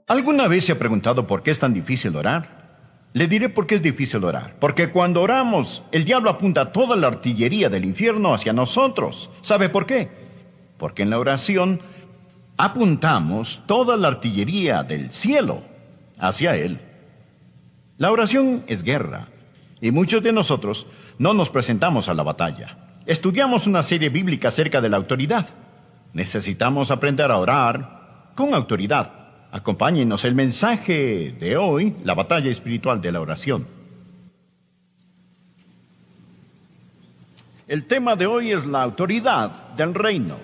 ¿Alguna vez se ha preguntado por qué es tan difícil orar? Le diré por qué es difícil orar. Porque cuando oramos, el diablo apunta toda la artillería del infierno hacia nosotros. ¿Sabe por qué? Porque en la oración apuntamos toda la artillería del cielo hacia él. La oración es guerra, y muchos de nosotros no nos presentamos a la batalla. Estudiamos una serie bíblica acerca de la autoridad. Necesitamos aprender a orar con autoridad. Acompáñenos el mensaje de hoy, la batalla espiritual de la oración. El tema de hoy es la autoridad del reino.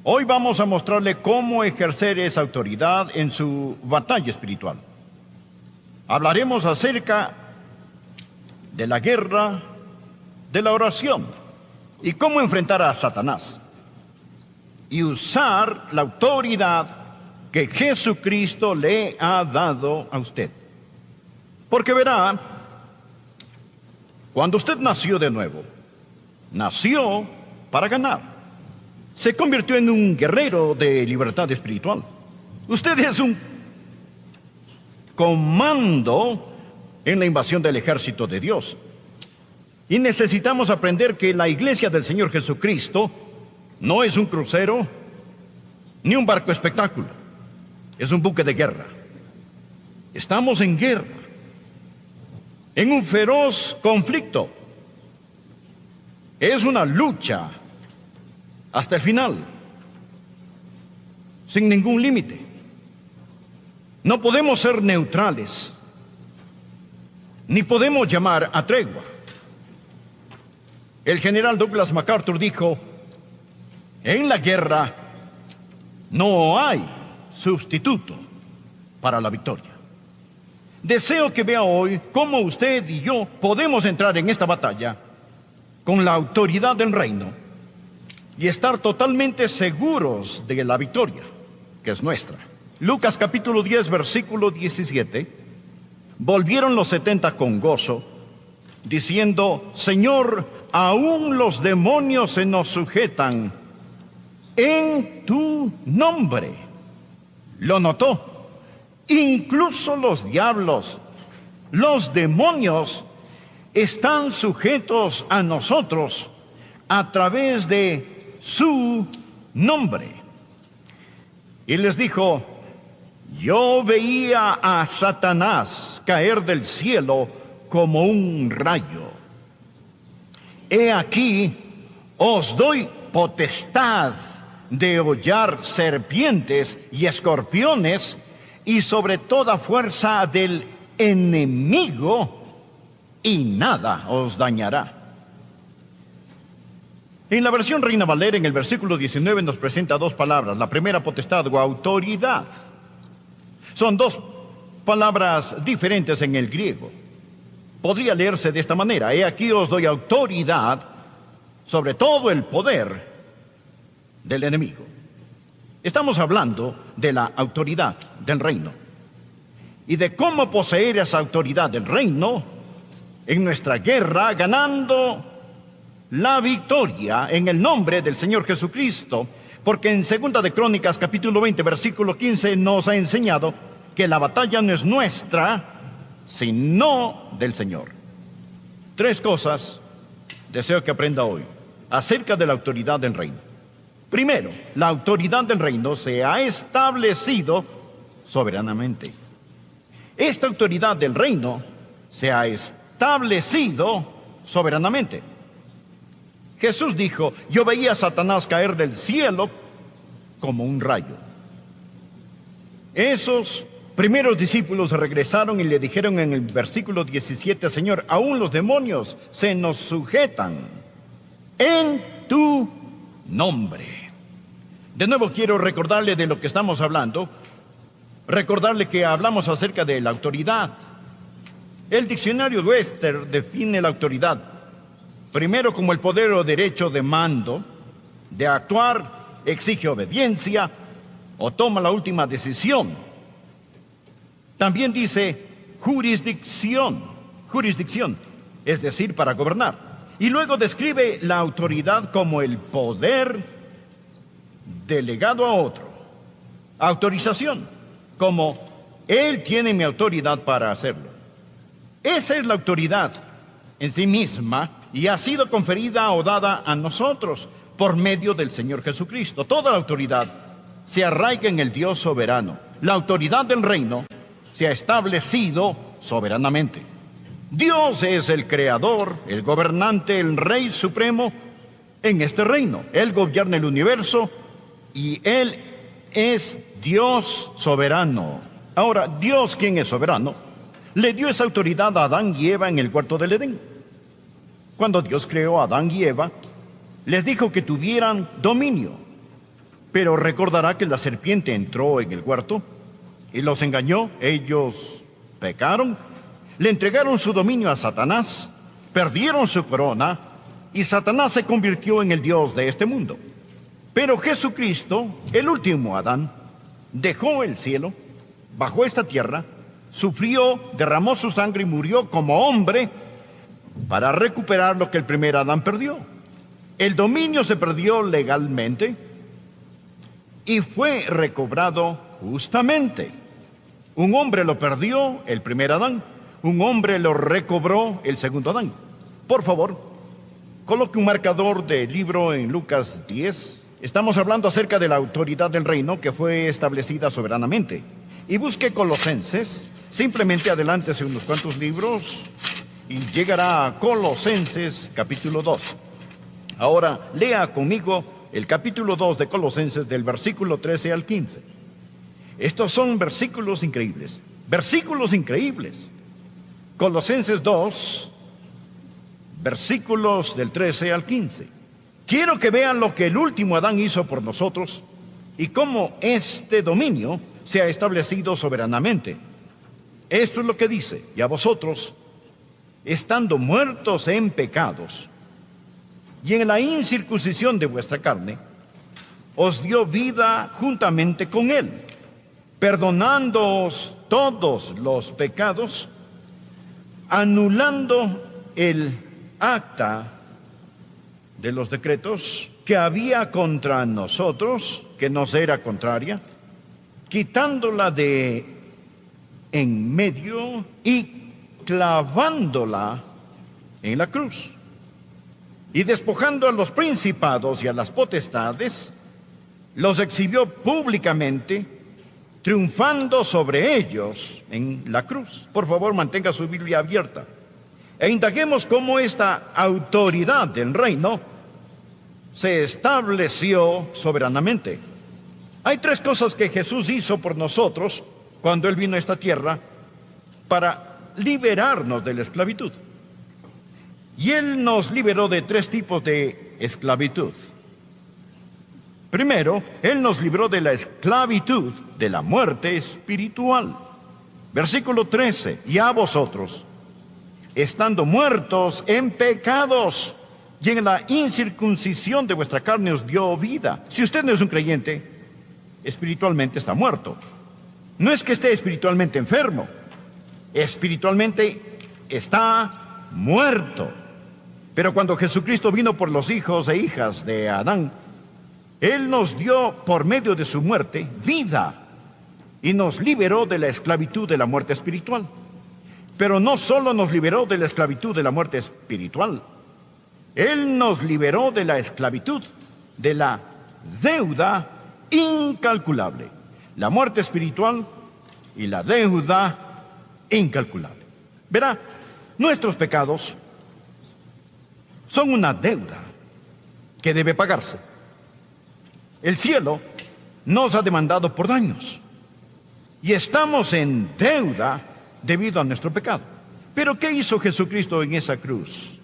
Hoy vamos a mostrarle cómo ejercer esa autoridad en su batalla espiritual. Hablaremos acerca de la guerra de la oración y cómo enfrentar a Satanás y usar la autoridad que Jesucristo le ha dado a usted. Porque verá, cuando usted nació de nuevo, nació para ganar. Se convirtió en un guerrero de libertad espiritual. Usted es un comando en la invasión del ejército de Dios. Y necesitamos aprender que la iglesia del Señor Jesucristo no es un crucero ni un barco espectáculo. Es un buque de guerra. Estamos en guerra, en un feroz conflicto. Es una lucha hasta el final, sin ningún límite. No podemos ser neutrales, ni podemos llamar a tregua. El general Douglas MacArthur dijo: en la guerra no hay sustituto para la victoria. Deseo que vea hoy cómo usted y yo podemos entrar en esta batalla con la autoridad del reino y estar totalmente seguros de la victoria, que es nuestra. Lucas capítulo 10, versículo 17. Volvieron los 70 con gozo, diciendo: Señor, aún los demonios se nos sujetan en tu nombre. Lo notó. Incluso los diablos, los demonios, están sujetos a nosotros a través de su nombre. Y les dijo: yo veía a Satanás caer del cielo como un rayo. He aquí, os doy potestad de hollar serpientes y escorpiones y sobre toda fuerza del enemigo, y nada os dañará. En la versión Reina Valera, en el versículo 19, nos presenta dos palabras. La primera, potestad o autoridad. Son dos palabras diferentes en el griego. Podría leerse de esta manera: he aquí os doy autoridad sobre todo el poder del enemigo. Estamos hablando de la autoridad del reino y de cómo poseer esa autoridad del reino en nuestra guerra, ganando la victoria en el nombre del Señor Jesucristo. Porque en 2 de Crónicas capítulo 20 versículo 15 nos ha enseñado que la batalla no es nuestra, sino del Señor. Tres cosas deseo que aprenda hoy acerca de la autoridad del reino. Primero, la autoridad del reino se ha establecido soberanamente. Esta autoridad del reino se ha establecido soberanamente. Jesús dijo: yo veía a Satanás caer del cielo como un rayo. Esos primeros discípulos regresaron y le dijeron en el versículo 17: Señor, aún los demonios se nos sujetan en tu nombre. De nuevo quiero recordarle de lo que estamos hablando, recordarle que hablamos acerca de la autoridad. El diccionario Webster define la autoridad primero como el poder o derecho de mando, de actuar, exige obediencia o toma la última decisión. También dice jurisdicción, es decir, para gobernar. Y luego describe la autoridad como el poder delegado a otro. Autorización. como Él tiene mi autoridad para hacerlo. Esa es la autoridad en sí misma y ha sido conferida o dada a nosotros por medio del Señor Jesucristo. Toda la autoridad se arraiga en el Dios soberano. La autoridad del reino se ha establecido soberanamente. Dios es el creador, el gobernante, el rey supremo en este reino. Él gobierna el universo y Él es Dios soberano. Ahora, Dios, quien es soberano, le dio esa autoridad a Adán y Eva en el huerto del Edén. Cuando Dios creó a Adán y Eva, les dijo que tuvieran dominio. Pero recordará que la serpiente entró en el huerto y los engañó. Ellos pecaron, le entregaron su dominio a Satanás, perdieron su corona y Satanás se convirtió en el Dios de este mundo. Pero Jesucristo, el último Adán, dejó el cielo, bajó esta tierra, sufrió, derramó su sangre y murió como hombre para recuperar lo que el primer Adán perdió. El dominio se perdió legalmente y fue recobrado justamente. Un hombre lo perdió, el primer Adán. Un hombre lo recobró, el segundo Adán. Por favor, coloque un marcador del libro en Lucas 10. Estamos hablando acerca de la autoridad del reino que fue establecida soberanamente. Y busque Colosenses. Simplemente adelántese unos cuantos libros y llegará a Colosenses capítulo 2. Ahora lea conmigo el capítulo 2 de Colosenses del versículo 13 al 15. Estos son versículos increíbles. Versículos increíbles. Colosenses 2, versículos del 13 al 15. Quiero que vean lo que el último Adán hizo por nosotros y cómo este dominio se ha establecido soberanamente. Esto es lo que dice: y a vosotros, estando muertos en pecados y en la incircuncisión de vuestra carne, os dio vida juntamente con Él, perdonándoos todos los pecados, anulando el acta de los decretos que había contra nosotros, que nos era contraria, quitándola de en medio y clavándola en la cruz. Y despojando a los principados y a las potestades, los exhibió públicamente, triunfando sobre ellos en la cruz. Por favor, mantenga su Biblia abierta e indaguemos cómo esta autoridad del reino se estableció soberanamente. Hay tres cosas que Jesús hizo por nosotros cuando Él vino a esta tierra para liberarnos de la esclavitud. Y Él nos liberó de tres tipos de esclavitud. Primero, Él nos libró de la esclavitud de la muerte espiritual. Versículo 13, y a vosotros, estando muertos en pecados y en la incircuncisión de vuestra carne os dio vida. Si usted no es un creyente, espiritualmente está muerto. No es que esté espiritualmente enfermo, espiritualmente está muerto. Pero cuando Jesucristo vino por los hijos e hijas de Adán, Él nos dio por medio de su muerte vida y nos liberó de la esclavitud de la muerte espiritual. Pero no solo nos liberó de la esclavitud de la muerte espiritual, Él nos liberó de la esclavitud de la deuda incalculable. La muerte espiritual y la deuda incalculable. Verá, nuestros pecados son una deuda que debe pagarse. El cielo nos ha demandado por daños y estamos en deuda debido a nuestro pecado. Pero ¿qué hizo Jesucristo en esa cruz?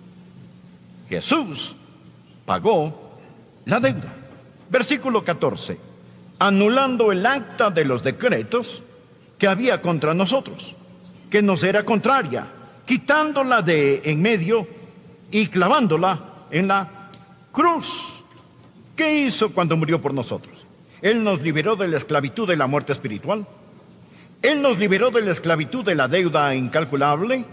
Jesús pagó la deuda. Versículo 14. Anulando el acta de los decretos que había contra nosotros, que nos era contraria, quitándola de en medio y clavándola en la cruz. ¿Qué hizo cuando murió por nosotros? Él nos liberó de la esclavitud de la muerte espiritual. Él nos liberó de la esclavitud de la deuda incalculable.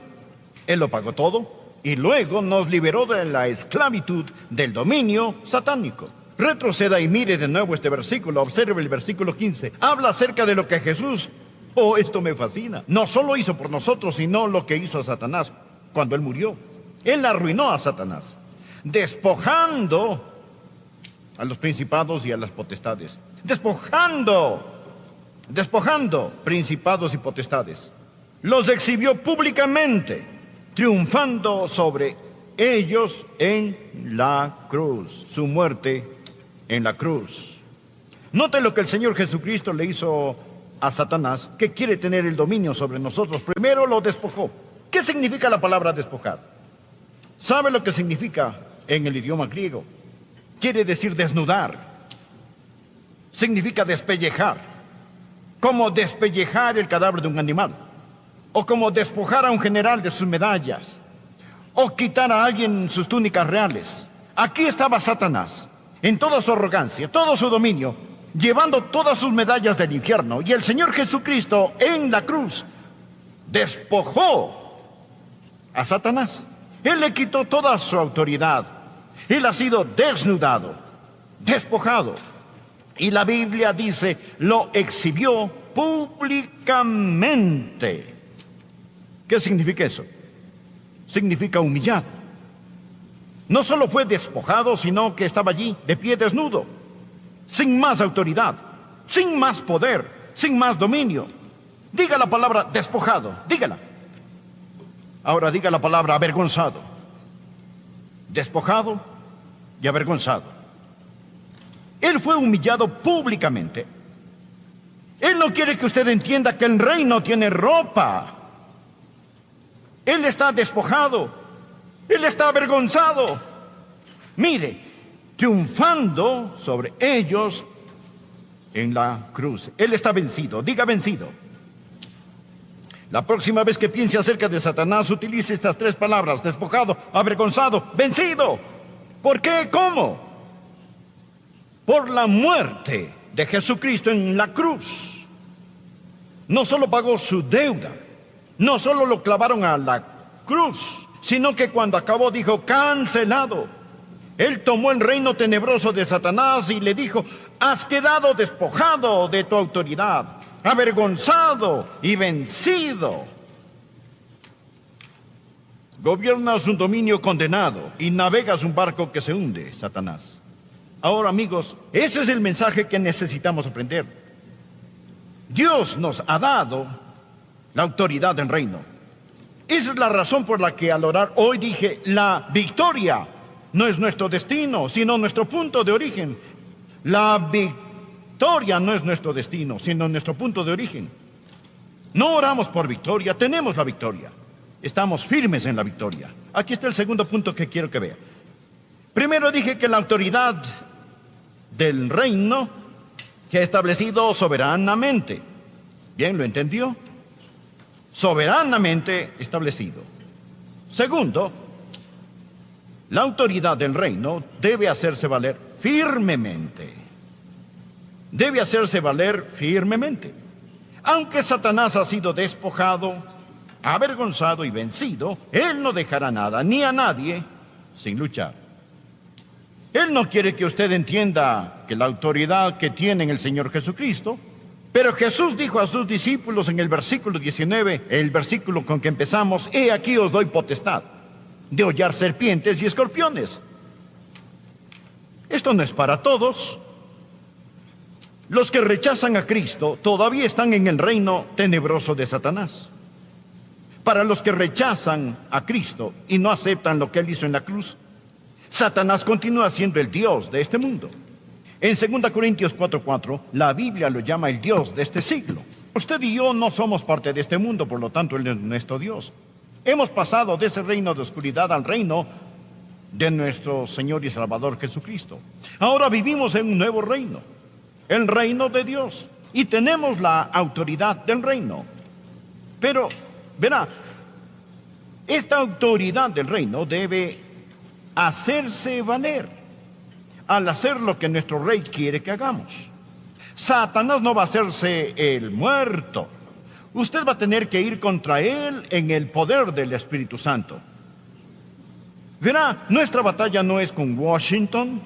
Él lo pagó todo. Y luego nos liberó de la esclavitud del dominio satánico. Retroceda y mire de nuevo este versículo. Observe el versículo 15. Habla acerca de lo que Jesús Oh, esto me fascina. No solo hizo por nosotros, sino lo que hizo a Satanás cuando él murió. Él arruinó a Satanás, despojando a los principados y a las potestades. Despojando principados y potestades. Los exhibió públicamente, triunfando sobre ellos en la cruz. Su muerte en la cruz. Note lo que el Señor Jesucristo le hizo a Satanás, que quiere tener el dominio sobre nosotros. Primero lo despojó. ¿Qué significa la palabra despojar? ¿Sabe lo que significa en el idioma griego? Quiere decir desnudar. Significa despellejar. Como despellejar el cadáver de un animal. O como despojar a un general de sus medallas. O quitar a alguien sus túnicas reales. Aquí estaba Satanás, en toda su arrogancia, todo su dominio, llevando todas sus medallas del infierno. Y el Señor Jesucristo en la cruz despojó a Satanás. Él le quitó toda su autoridad. Él ha sido desnudado, despojado. Y la Biblia dice, lo exhibió públicamente. ¿Qué significa eso? Significa humillado. No solo fue despojado, sino que estaba allí, de pie desnudo, sin más autoridad, sin más poder, sin más dominio. Diga la palabra despojado, dígala. Ahora diga la palabra avergonzado. Despojado y avergonzado. Él fue humillado públicamente. Él no quiere que usted entienda que el rey no tiene ropa. Él está despojado. Él está avergonzado. Mire, triunfando sobre ellos en la cruz. Él está vencido. Diga vencido. La próxima vez que piense acerca de Satanás, utilice estas tres palabras: despojado, avergonzado, vencido. ¿Por qué? ¿Cómo? Por la muerte de Jesucristo en la cruz. No solo pagó su deuda, no solo lo clavaron a la cruz, sino que cuando acabó dijo, cancelado. Él tomó el reino tenebroso de Satanás y le dijo, has quedado despojado de tu autoridad, avergonzado y vencido. Gobiernas un dominio condenado y navegas un barco que se hunde, Satanás. Ahora, amigos, ese es el mensaje que necesitamos aprender. Dios nos ha dado la autoridad del reino. Esa es la razón por la que al orar hoy dije, la victoria no es nuestro destino, sino nuestro punto de origen. La victoria no es nuestro destino, sino nuestro punto de origen. No oramos por victoria, tenemos la victoria. Estamos firmes en la victoria. Aquí está el segundo punto que quiero que vea. Primero dije que la autoridad del reino se ha establecido soberanamente. ¿Bien? ¿Lo entendió? Soberanamente establecido. Segundo, la autoridad del reino debe hacerse valer firmemente. Debe hacerse valer firmemente. Aunque Satanás ha sido despojado, avergonzado y vencido, él no dejará nada ni a nadie sin luchar. Él no quiere que usted entienda que la autoridad que tiene en el Señor Jesucristo, pero Jesús dijo a sus discípulos en el versículo 19, el versículo con que empezamos, he aquí os doy potestad de hollar serpientes y escorpiones. Esto no es para todos. Los que rechazan a Cristo todavía están en el reino tenebroso de Satanás. Para los que rechazan a Cristo y no aceptan lo que Él hizo en la cruz, Satanás continúa siendo el Dios de este mundo. En 2 Corintios 4:4, la Biblia lo llama el Dios de este siglo. Usted y yo no somos parte de este mundo, por lo tanto Él es nuestro Dios. Hemos pasado de ese reino de oscuridad al reino de nuestro Señor y Salvador Jesucristo. Ahora vivimos en un nuevo reino, el reino de Dios, y tenemos la autoridad del reino. Pero, verá, esta autoridad del reino debe hacerse valer al hacer lo que nuestro rey quiere que hagamos. Satanás no va a hacerse el muerto. Usted va a tener que ir contra él en el poder del Espíritu Santo. Verá, nuestra batalla no es con Washington,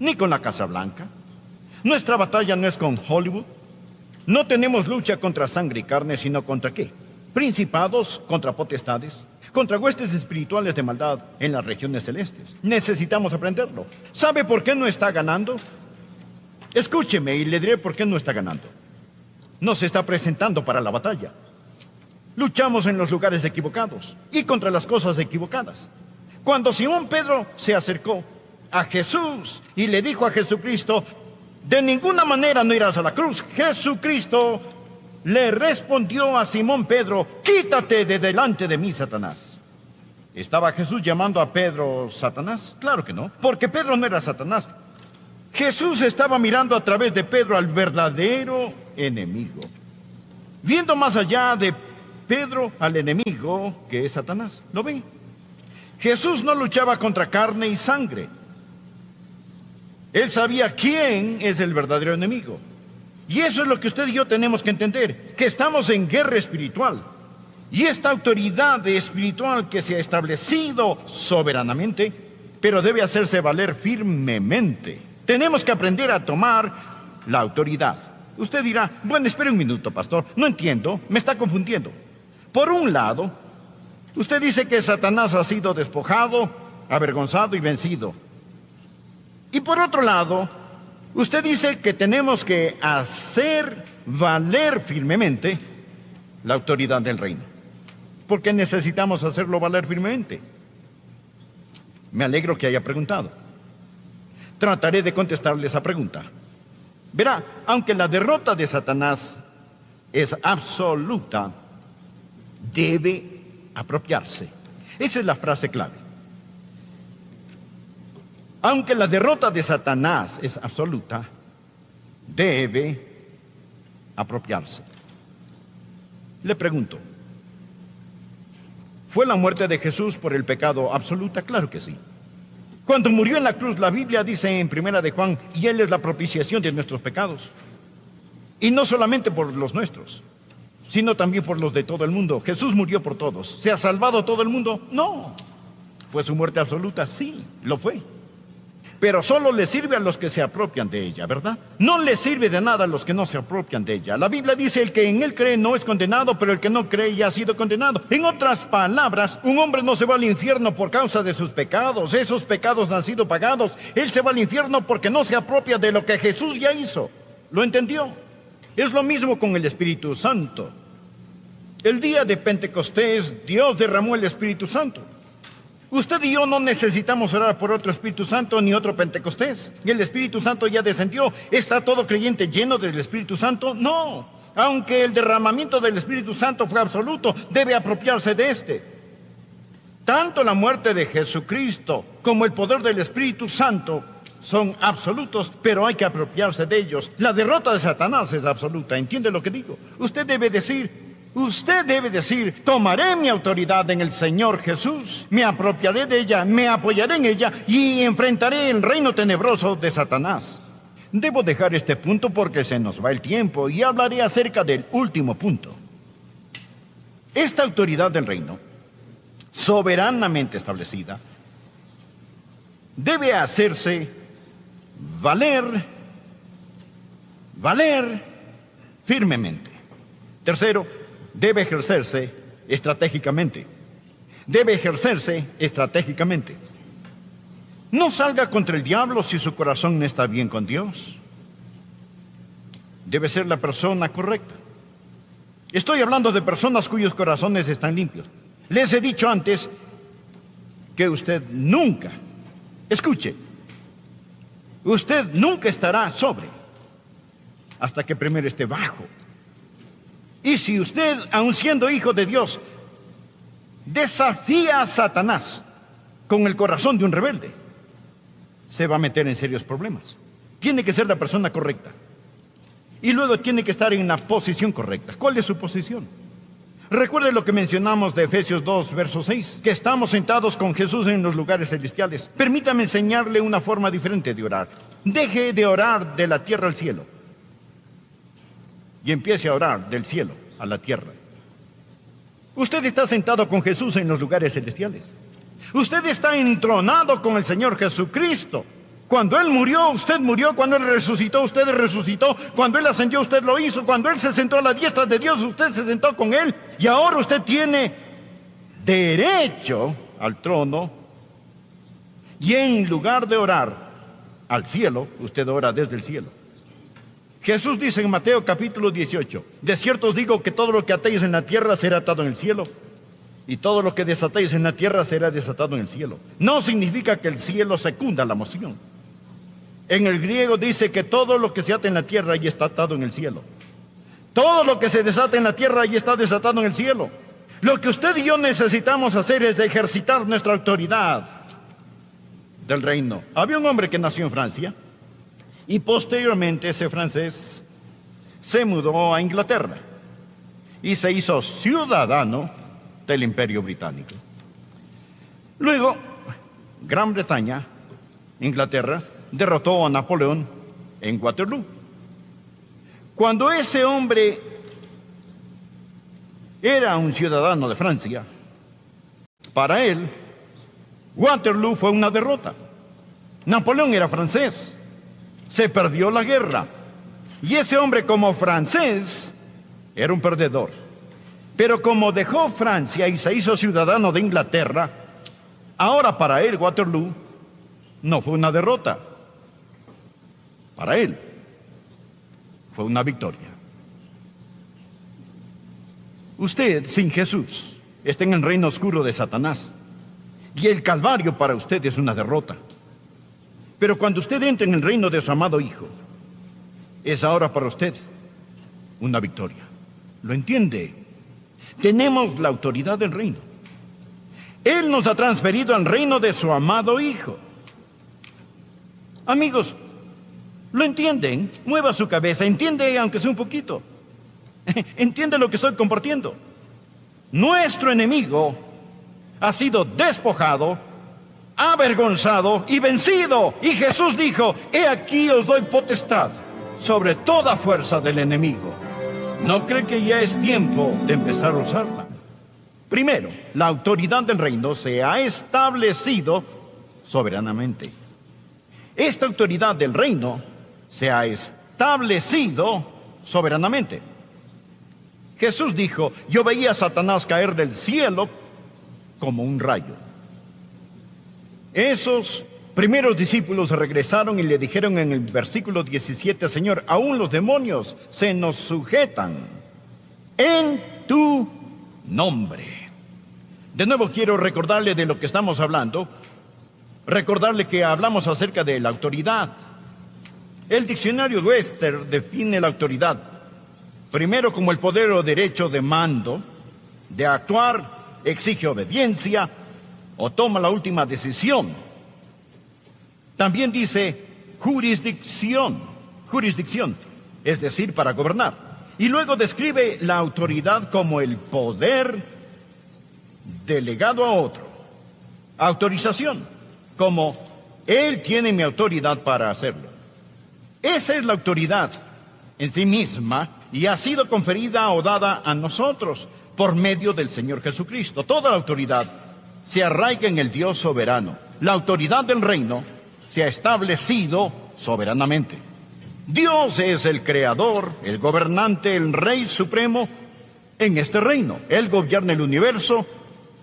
ni con la Casa Blanca. Nuestra batalla no es con Hollywood, No tenemos lucha contra sangre y carne, sino contra ¿qué? Principados, contra potestades, contra huestes espirituales de maldad en las regiones celestes. Necesitamos aprenderlo. ¿Sabe por qué no está ganando? Escúcheme y le diré por qué no está ganando. No se está presentando para la batalla. Luchamos en los lugares equivocados y contra las cosas equivocadas. Cuando Simón Pedro se acercó a Jesús y le dijo a Jesucristo: de ninguna manera no irás a la cruz, Jesucristo le respondió a Simón Pedro: quítate de delante de mí, Satanás. ¿Estaba Jesús llamando a Pedro Satanás? Claro que no, porque Pedro no era Satanás. Jesús estaba mirando a través de Pedro al verdadero enemigo, viendo más allá de Pedro al enemigo que es Satanás. ¿Lo ven? Jesús no luchaba contra carne y sangre. Él sabía quién es el verdadero enemigo. Y eso es lo que usted y yo tenemos que entender, que estamos en guerra espiritual. Y esta autoridad espiritual que se ha establecido soberanamente, pero debe hacerse valer firmemente. Tenemos que aprender a tomar la autoridad. Usted dirá: bueno, espere un minuto, pastor, no entiendo, me está confundiendo. Por un lado, usted dice que Satanás ha sido despojado, avergonzado y vencido. Y por otro lado, usted dice que tenemos que hacer valer firmemente la autoridad del reino. ¿Por qué necesitamos hacerlo valer firmemente? Me alegro que haya preguntado. Trataré de contestarle esa pregunta. Verá, aunque la derrota de Satanás es absoluta, debe apropiarse. Esa es la frase clave. Aunque la derrota de Satanás es absoluta, debe apropiarse. Le pregunto, ¿fue la muerte de Jesús por el pecado absoluta? Claro que sí. Cuando murió en la cruz, la Biblia dice en 1 de Juan: y Él es la propiciación de nuestros pecados. Y no solamente por los nuestros, sino también por los de todo el mundo. Jesús murió por todos. ¿Se ha salvado todo el mundo? No. ¿Fue su muerte absoluta? Sí, lo fue. Pero solo le sirve a los que se apropian de ella, ¿verdad? No le sirve de nada a los que no se apropian de ella. La Biblia dice: el que en él cree no es condenado, pero el que no cree ya ha sido condenado. En otras palabras, un hombre no se va al infierno por causa de sus pecados. Esos pecados han sido pagados. Él se va al infierno porque no se apropia de lo que Jesús ya hizo. ¿Lo entendió? Es lo mismo con el Espíritu Santo. El día de Pentecostés, Dios derramó el Espíritu Santo. Usted y yo no necesitamos orar por otro Espíritu Santo ni otro Pentecostés. ¿El Espíritu Santo ya descendió? ¿Está todo creyente lleno del Espíritu Santo? No. Aunque el derramamiento del Espíritu Santo fue absoluto, debe apropiarse de este. Tanto la muerte de Jesucristo como el poder del Espíritu Santo son absolutos, pero hay que apropiarse de ellos. La derrota de Satanás es absoluta. ¿Entiende lo que digo? Usted debe decir: tomaré mi autoridad en el Señor Jesús, me apropiaré de ella, me apoyaré en ella y enfrentaré el reino tenebroso de Satanás. Debo dejar este punto porque se nos va el tiempo y hablaré acerca del último punto. Esta autoridad del reino, soberanamente establecida, debe hacerse valer firmemente. Tercero, debe ejercerse estratégicamente. Debe ejercerse estratégicamente. No salga contra el diablo si su corazón no está bien con Dios. Debe ser la persona correcta. Estoy hablando de personas cuyos corazones están limpios. Les he dicho antes que usted nunca, escuche, usted nunca estará sobre hasta que primero esté bajo. Y si usted, aun siendo hijo de Dios, desafía a Satanás con el corazón de un rebelde, se va a meter en serios problemas. Tiene que ser la persona correcta. Y luego tiene que estar en la posición correcta. ¿Cuál es su posición? Recuerde lo que mencionamos de Efesios 2, verso 6, que estamos sentados con Jesús en los lugares celestiales. Permítame enseñarle una forma diferente de orar. Deje de orar de la tierra al cielo y empiece a orar del cielo a la tierra. Usted está sentado con Jesús en los lugares celestiales. Usted está entronado con el Señor Jesucristo. Cuando Él murió, usted murió. Cuando Él resucitó, usted resucitó. Cuando Él ascendió, usted lo hizo. Cuando Él se sentó a la diestra de Dios, usted se sentó con Él. Y ahora usted tiene derecho al trono. Y en lugar de orar al cielo, usted ora desde el cielo. Jesús dice en Mateo capítulo 18, de cierto os digo que todo lo que atéis en la tierra será atado en el cielo, y todo lo que desatéis en la tierra será desatado en el cielo. No significa que el cielo secunda la moción. En el griego dice que todo lo que se ata en la tierra ya está atado en el cielo. Todo lo que se desata en la tierra ya está desatado en el cielo. Lo que usted y yo necesitamos hacer es ejercitar nuestra autoridad del reino. Había un hombre que nació en Francia y posteriormente ese francés se mudó a Inglaterra y se hizo ciudadano del Imperio Británico. Luego, Gran Bretaña, Inglaterra, derrotó a Napoleón en Waterloo. Cuando ese hombre era un ciudadano de Francia, para él, Waterloo fue una derrota. Napoleón era francés, se perdió la guerra, y ese hombre como francés era un perdedor. Pero como dejó Francia y se hizo ciudadano de Inglaterra, ahora para él Waterloo no fue una derrota. Para él fue una victoria. Usted, sin Jesús, está en el reino oscuro de Satanás. Y el Calvario para usted es una derrota. Pero cuando usted entra en el reino de su amado Hijo, es ahora para usted una victoria. ¿Lo entiende? Tenemos la autoridad del reino. Él nos ha transferido al reino de su amado Hijo. Amigos, ¿lo entienden? Mueva su cabeza, entiende aunque sea un poquito. Entiende lo que estoy compartiendo. Nuestro enemigo ha sido despojado, avergonzado y vencido. Y Jesús dijo, he aquí os doy potestad sobre toda fuerza del enemigo. ¿No cree que ya es tiempo de empezar a usarla? Primero, la autoridad del reino se ha establecido soberanamente. Esta autoridad del reino se ha establecido soberanamente. Jesús dijo, yo veía a Satanás caer del cielo como un rayo. Esos primeros discípulos regresaron y le dijeron en el versículo 17, Señor, aún los demonios se nos sujetan en tu nombre. De nuevo quiero recordarle de lo que estamos hablando, recordarle que hablamos acerca de la autoridad. El diccionario Webster define la autoridad primero como el poder o derecho de mando, de actuar, exige obediencia o toma la última decisión. También dice jurisdicción, es decir, para gobernar. Y luego describe la autoridad como el poder delegado a otro. Autorización, como él tiene mi autoridad para hacerlo. Esa es la autoridad en sí misma y ha sido conferida o dada a nosotros por medio del Señor Jesucristo. Toda la autoridad se arraiga en el Dios soberano. La autoridad del reino se ha establecido soberanamente. Dios es el creador, el gobernante, el rey supremo en este reino. Él gobierna el universo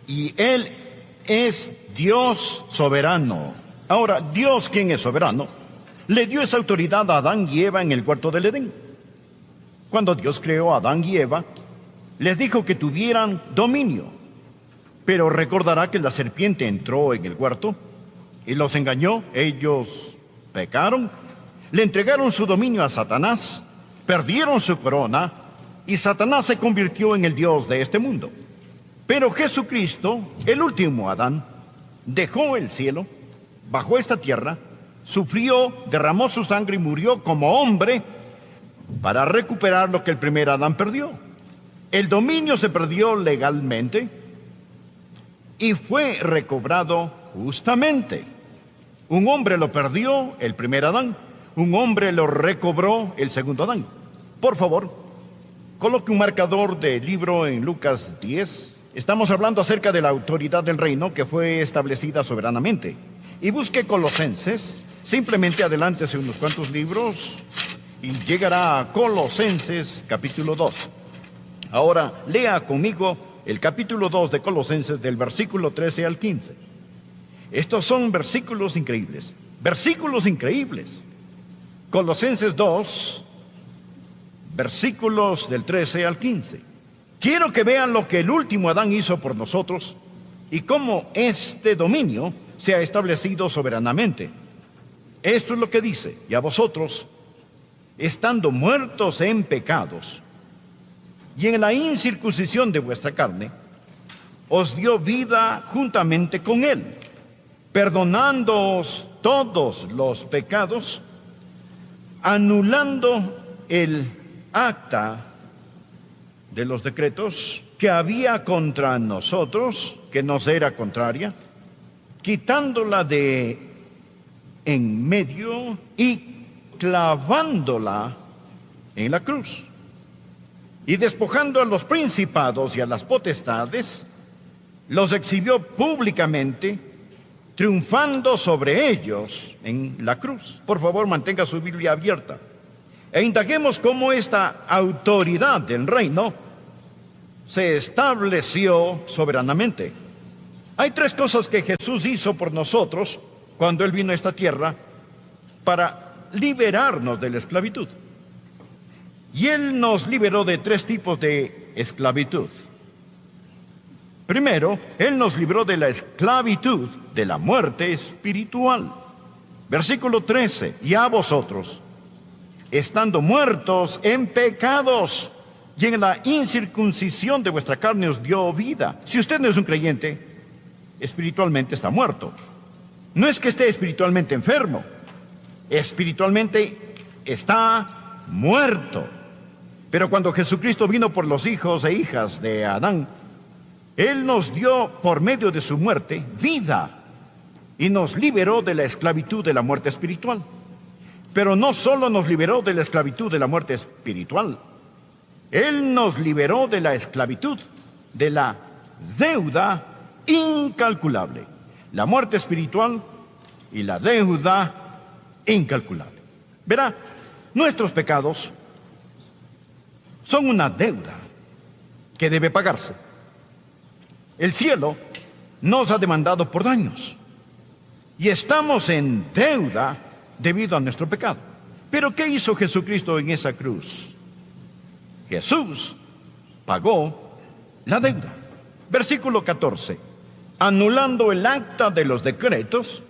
y Él es Dios soberano. Ahora, Dios, quien es soberano, le dio esa autoridad a Adán y Eva en el huerto del Edén. Cuando Dios creó a Adán y Eva, les dijo que tuvieran dominio. Pero recordará que la serpiente entró en el huerto y los engañó. Ellos pecaron, le entregaron su dominio a Satanás, perdieron su corona y Satanás se convirtió en el Dios de este mundo. Pero Jesucristo, el último Adán, dejó el cielo, bajó a esta tierra, sufrió, derramó su sangre y murió como hombre para recuperar lo que el primer Adán perdió. El dominio se perdió legalmente y fue recobrado justamente. Un hombre lo perdió, el primer Adán. Un hombre lo recobró, el segundo Adán. Por favor, coloque un marcador de libro en Lucas 10. Estamos hablando acerca de la autoridad del reino que fue establecida soberanamente. Y busque Colosenses, Simplemente adelántese unos cuantos libros y llegará a Colosenses capítulo 2. Ahora lea conmigo el capítulo 2 de Colosenses del versículo 13 al 15. Estos son versículos increíbles. Versículos increíbles. Colosenses 2, versículos del 13 al 15. Quiero que vean lo que el último Adán hizo por nosotros y cómo este dominio se ha establecido soberanamente. Esto es lo que dice: y a vosotros, estando muertos en pecados y en la incircuncisión de vuestra carne, os dio vida juntamente con él, perdonándoos todos los pecados, anulando el acta de los decretos que había contra nosotros, que nos era contraria, quitándola de en medio y clavándola en la cruz, y despojando a los principados y a las potestades, los exhibió públicamente, triunfando sobre ellos en la cruz. Por favor, mantenga su Biblia abierta e indaguemos cómo esta autoridad del reino se estableció soberanamente. Hay tres cosas que Jesús hizo por nosotros cuando Él vino a esta tierra para liberarnos de la esclavitud. Y Él nos liberó de tres tipos de esclavitud. Primero, Él nos libró de la esclavitud de la muerte espiritual. Versículo 13: y a vosotros, estando muertos en pecados y en la incircuncisión de vuestra carne, os dio vida. Si usted no es un creyente, espiritualmente está muerto. No es que esté espiritualmente enfermo, espiritualmente está muerto. Pero cuando Jesucristo vino por los hijos e hijas de Adán, Él nos dio por medio de su muerte vida y nos liberó de la esclavitud de la muerte espiritual. Pero no solo nos liberó de la esclavitud de la muerte espiritual, Él nos liberó de la esclavitud de la deuda incalculable. La muerte espiritual y la deuda incalculable. Verá, nuestros pecados son una deuda que debe pagarse. El cielo nos ha demandado por daños y estamos en deuda debido a nuestro pecado. Pero ¿qué hizo Jesucristo en esa cruz? Jesús pagó la deuda. Versículo 14: anulando el acta de los decretos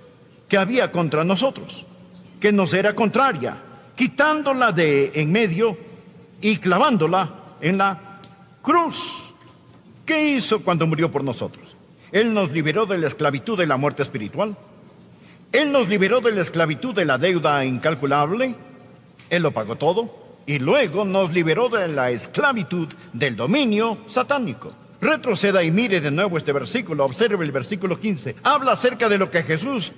que había contra nosotros, que nos era contraria, quitándola de en medio y clavándola en la cruz. ¿Qué hizo cuando murió por nosotros? Él nos liberó de la esclavitud de la muerte espiritual. Él nos liberó de la esclavitud de la deuda incalculable. Él lo pagó todo. Y luego nos liberó de la esclavitud del dominio satánico. Retroceda y mire de nuevo este versículo. Observe el versículo 15. Habla acerca de lo que Jesús,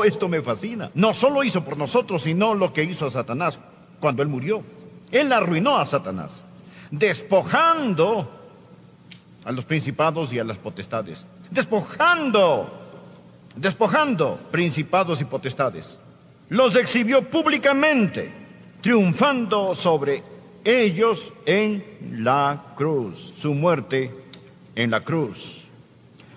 esto me fascina, no solo hizo por nosotros, sino lo que hizo a Satanás cuando Él murió. Él arruinó a Satanás, despojando a los principados y a las potestades. Despojando principados y potestades. Los exhibió públicamente, triunfando sobre ellos en la cruz. Su muerte en la cruz.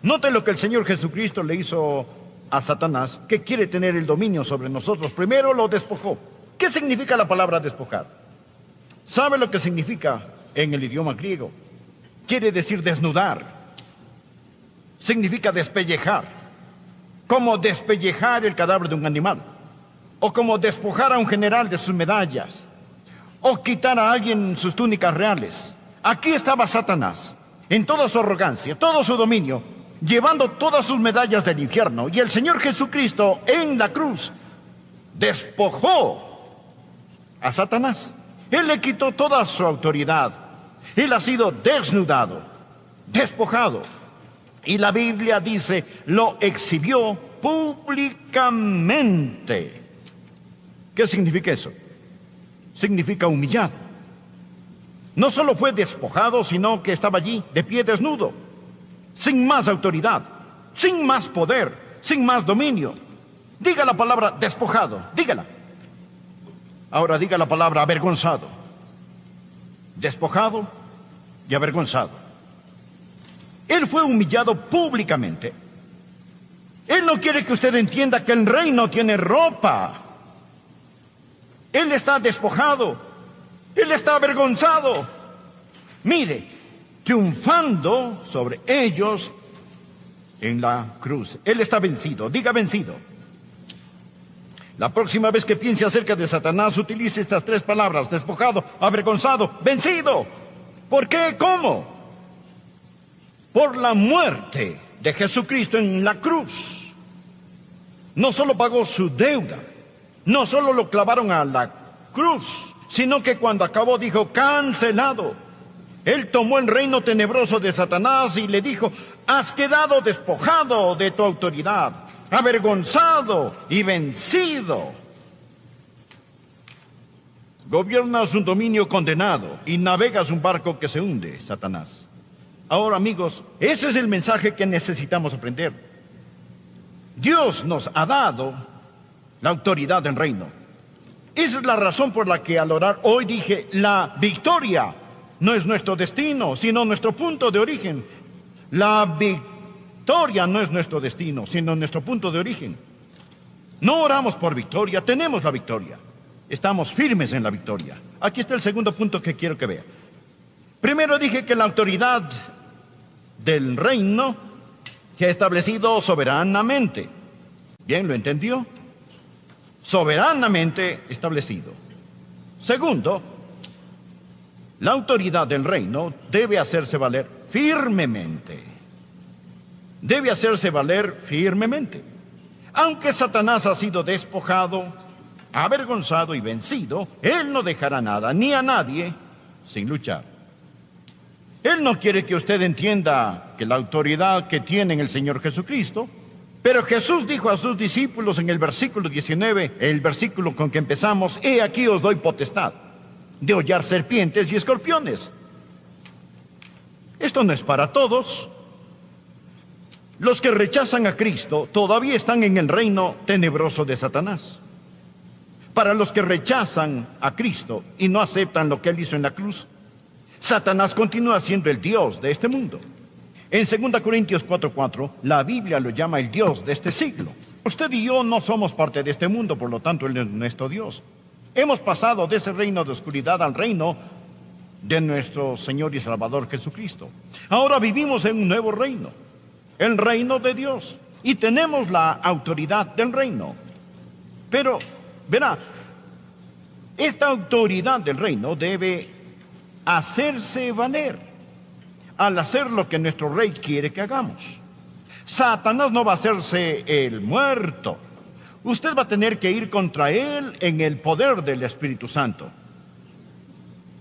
Note lo que el Señor Jesucristo le hizo a Satanás, que quiere tener el dominio sobre nosotros. Primero lo despojó. ¿Qué significa la palabra despojar? ¿Sabe lo que significa en el idioma griego? Quiere decir desnudar. Significa despellejar. Como despellejar el cadáver de un animal. O como despojar a un general de sus medallas. O quitar a alguien sus túnicas reales. Aquí estaba Satanás, en toda su arrogancia, todo su dominio, llevando todas sus medallas del infierno. Y el Señor Jesucristo en la cruz despojó a Satanás. Él le quitó toda su autoridad. Él ha sido desnudado, despojado. Y la Biblia dice, lo exhibió públicamente. ¿Qué significa eso? Significa humillado. No solo fue despojado, sino que estaba allí de pie desnudo, sin más autoridad, sin más poder, sin más dominio. Diga la palabra despojado, dígala. Ahora diga la palabra avergonzado. Despojado y avergonzado. Él fue humillado públicamente. Él no quiere que usted entienda que el rey no tiene ropa. Él está despojado. Él está avergonzado. Mire, triunfando sobre ellos en la cruz. Él está vencido. Diga vencido. La próxima vez que piense acerca de Satanás, utilice estas tres palabras: despojado, avergonzado, vencido. ¿Por qué? ¿Cómo? Por la muerte de Jesucristo en la cruz. No solo pagó su deuda, no solo lo clavaron a la cruz, sino que cuando acabó dijo: cancelado. Él tomó el reino tenebroso de Satanás y le dijo: has quedado despojado de tu autoridad, avergonzado y vencido. Gobiernas un dominio condenado y navegas un barco que se hunde, Satanás. Ahora, amigos, ese es el mensaje que necesitamos aprender. Dios nos ha dado la autoridad del reino. Esa es la razón por la que al orar hoy dije: la victoria no es nuestro destino, sino nuestro punto de origen. La victoria no es nuestro destino, sino nuestro punto de origen. No oramos por victoria, tenemos la victoria. Estamos firmes en la victoria. Aquí está el segundo punto que quiero que vea. Primero dije que la autoridad del reino se ha establecido soberanamente. ¿Bien? ¿Lo entendió? Soberanamente establecido. Segundo, la autoridad del reino debe hacerse valer firmemente. Debe hacerse valer firmemente. Aunque Satanás ha sido despojado, avergonzado y vencido, él no dejará nada ni a nadie sin luchar. Él no quiere que usted entienda que la autoridad que tiene en el Señor Jesucristo, pero Jesús dijo a sus discípulos en el versículo 19, el versículo con que empezamos: he aquí os doy potestad de hollar serpientes y escorpiones. Esto no es para todos. Los que rechazan a Cristo todavía están en el reino tenebroso de Satanás. Para los que rechazan a Cristo y no aceptan lo que Él hizo en la cruz, Satanás continúa siendo el Dios de este mundo. En 2 Corintios 4:4, la Biblia lo llama el Dios de este siglo. Usted y yo no somos parte de este mundo, por lo tanto Él es nuestro Dios. Hemos pasado de ese reino de oscuridad al reino de nuestro Señor y Salvador Jesucristo. Ahora vivimos en un nuevo reino, el reino de Dios, y tenemos la autoridad del reino. Pero, verá, esta autoridad del reino debe hacerse valer al hacer lo que nuestro rey quiere que hagamos. Satanás no va a hacerse el muerto. Usted va a tener que ir contra él en el poder del Espíritu Santo.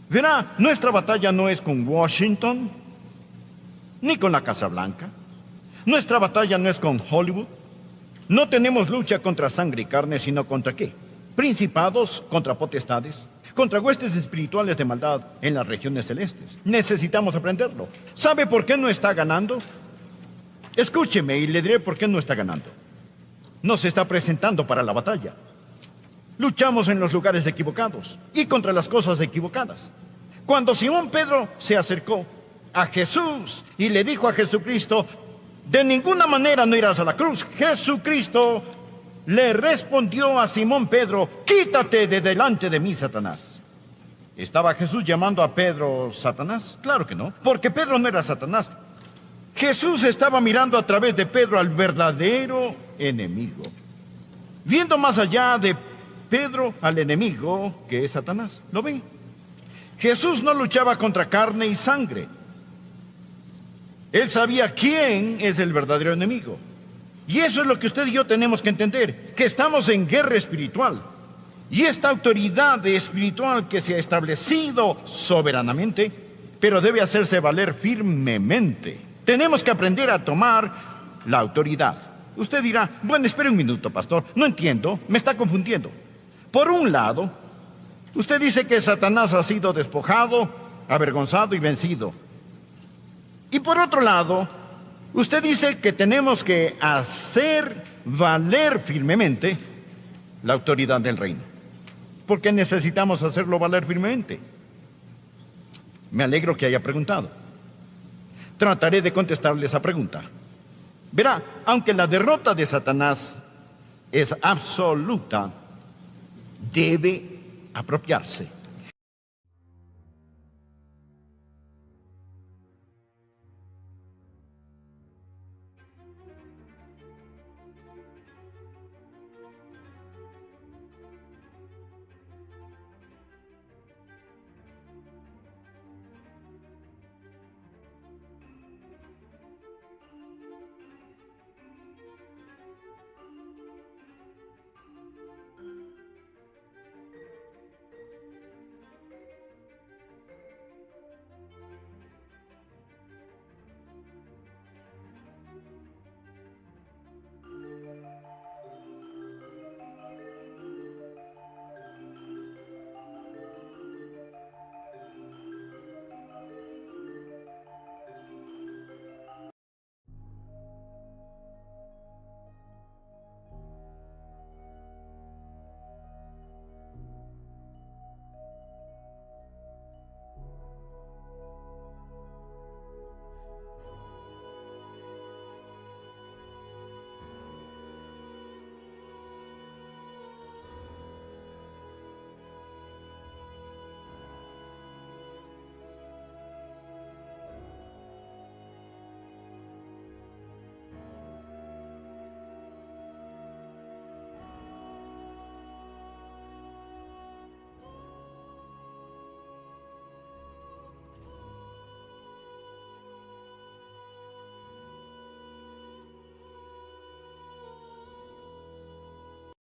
Verá, nuestra batalla no es con Washington, ni con la Casa Blanca. Nuestra batalla no es con Hollywood. No tenemos lucha contra sangre y carne, sino contra ¿qué? Principados, contra potestades, contra huestes espirituales de maldad en las regiones celestes. Necesitamos aprenderlo. ¿Sabe por qué no está ganando? Escúcheme y le diré por qué no está ganando. No se está presentando para la batalla. Luchamos en los lugares equivocados y contra las cosas equivocadas. Cuando Simón Pedro se acercó a Jesús y le dijo a Jesucristo: de ninguna manera no irás a la cruz, Jesucristo le respondió a Simón Pedro: quítate de delante de mí, Satanás. ¿Estaba Jesús llamando a Pedro Satanás? Claro que no, porque Pedro no era Satanás. Jesús estaba mirando a través de Pedro al verdadero enemigo, viendo más allá de Pedro al enemigo que es Satanás. ¿Lo ven? Jesús no luchaba contra carne y sangre. Él sabía quién es el verdadero enemigo. Y eso es lo que usted y yo tenemos que entender, que estamos en guerra espiritual. Y esta autoridad espiritual que se ha establecido soberanamente, pero debe hacerse valer firmemente. Tenemos que aprender a tomar la autoridad. Usted dirá: bueno, espere un minuto, pastor, no entiendo, me está confundiendo. Por un lado, usted dice que Satanás ha sido despojado, avergonzado y vencido. Y por otro lado, usted dice que tenemos que hacer valer firmemente la autoridad del reino. Porque necesitamos hacerlo valer firmemente. Me alegro que haya preguntado. Trataré de contestarle esa pregunta. Verá, aunque la derrota de Satanás es absoluta, debe apropiarse